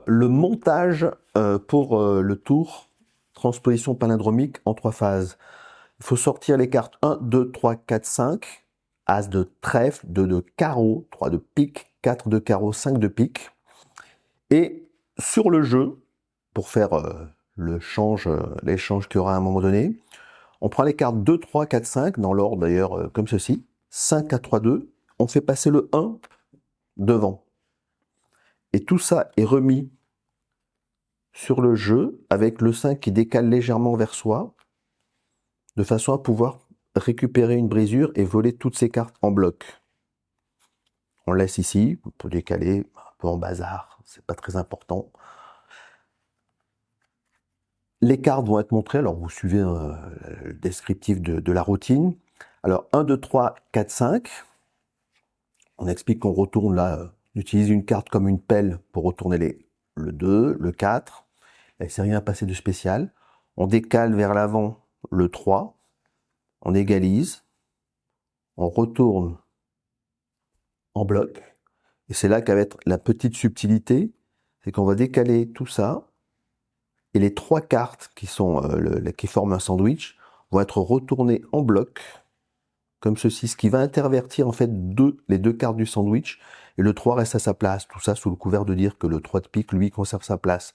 Le montage pour le tour, transposition palindromique en 3 phases. Il faut sortir les cartes 1, 2, 3, 4, 5, As de trèfle, 2 de carreau, 3 de pique, 4 de carreau, 5 de pique. Et sur le jeu, pour faire l'échange qu'il y aura à un moment donné, on prend les cartes 2, 3, 4, 5, dans l'ordre d'ailleurs comme ceci, 5, 4, 3, 2, on fait passer le 1 devant. Et tout ça est remis sur le jeu avec le 5 qui décale légèrement vers soi, de façon à pouvoir récupérer une brisure et voler toutes ces cartes en bloc. On laisse ici, on peut décaler un peu en bazar, c'est pas très important. Les cartes vont être montrées, alors vous suivez le descriptif de la routine. Alors 1, 2, 3, 4, 5. On explique qu'on retourne là, on utilise une carte comme une pelle pour retourner le 2, le 4. Il ne s'est rien passé de spécial. On décale vers l'avant le 3. On égalise. On retourne en bloc. Et c'est là qu'va être la petite subtilité, c'est qu'on va décaler tout ça. Et les 3 cartes qui forment un sandwich vont être retournées en bloc, comme ceci, ce qui va intervertir en fait les deux cartes du sandwich, et le 3 reste à sa place. Tout ça sous le couvert de dire que le 3 de pique, lui, conserve sa place.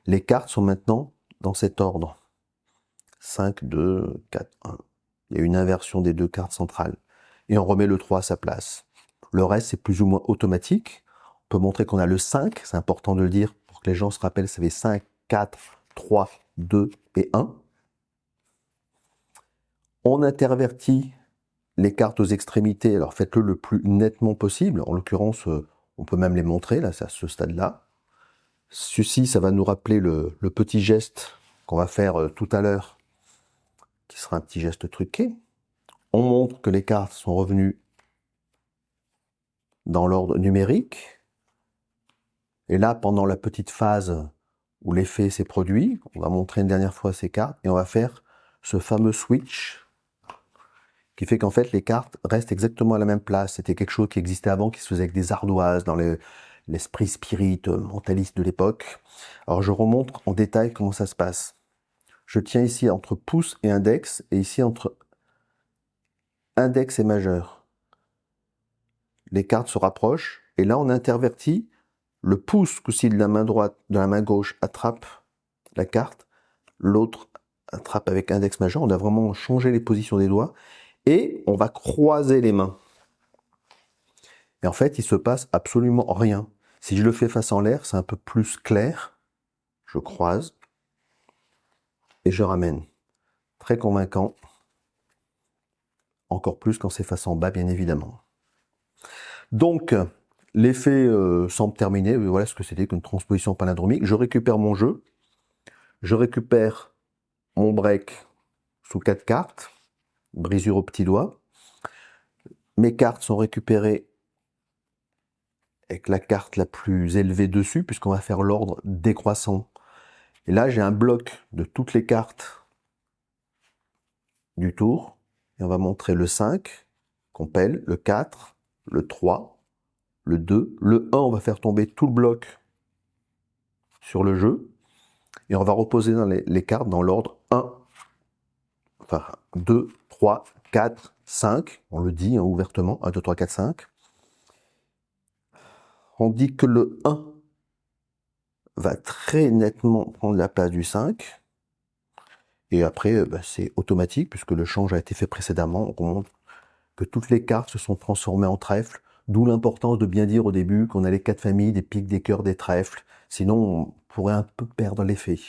Les cartes sont maintenant dans cet ordre. 5, 2, 4, 1. Il y a une inversion des 2 cartes centrales. Et on remet le 3 à sa place. Le reste, c'est plus ou moins automatique. On peut montrer qu'on a le 5, c'est important de le dire pour que les gens se rappellent, ça fait 5, 4, 3, 2 et 1. On intervertit les cartes aux extrémités, alors faites-le le plus nettement possible. En l'occurrence, on peut même les montrer, là, c'est à ce stade-là. Ceci, ça va nous rappeler le petit geste qu'on va faire tout à l'heure, qui sera un petit geste truqué. On montre que les cartes sont revenues dans l'ordre numérique. Et là, pendant la petite phase où l'effet s'est produit, on va montrer une dernière fois ces cartes et on va faire ce fameux switch qui fait qu'en fait les cartes restent exactement à la même place. C'était quelque chose qui existait avant, qui se faisait avec des ardoises dans l'esprit spirit mentaliste de l'époque. Alors je remontre en détail comment ça se passe. Je tiens ici entre pouce et index, et ici entre index et majeur. Les cartes se rapprochent, et là on intervertit. Le pouce, de la main droite, de la main gauche, attrape la carte, l'autre attrape avec index majeur. On a vraiment changé les positions des doigts, et on va croiser les mains. Et en fait, il se passe absolument rien. Si je le fais face en l'air, c'est un peu plus clair. Je croise et je ramène. Très convaincant. Encore plus quand c'est face en bas, bien évidemment. Donc, l'effet semble terminé. Voilà ce que c'était qu'une transposition palindromique. Je récupère mon jeu. Je récupère mon break sous 4 cartes. Brisure au petit doigt. Mes cartes sont récupérées avec la carte la plus élevée dessus, puisqu'on va faire l'ordre décroissant. Et là, j'ai un bloc de toutes les cartes du tour. Et on va montrer le 5, qu'on pèle, le 4, le 3, le 2. Le 1, on va faire tomber tout le bloc sur le jeu. Et on va reposer dans les cartes dans l'ordre 1, enfin 2, 3, 4, 5. On le dit ouvertement, 1, 2, 3, 4, 5. On dit que le 1 va très nettement prendre la place du 5. Et après, c'est automatique, puisque le change a été fait précédemment. On montre que toutes les cartes se sont transformées en trèfle, d'où l'importance de bien dire au début qu'on a les 4 familles, des piques, des cœurs, des trèfles. Sinon, on pourrait un peu perdre l'effet.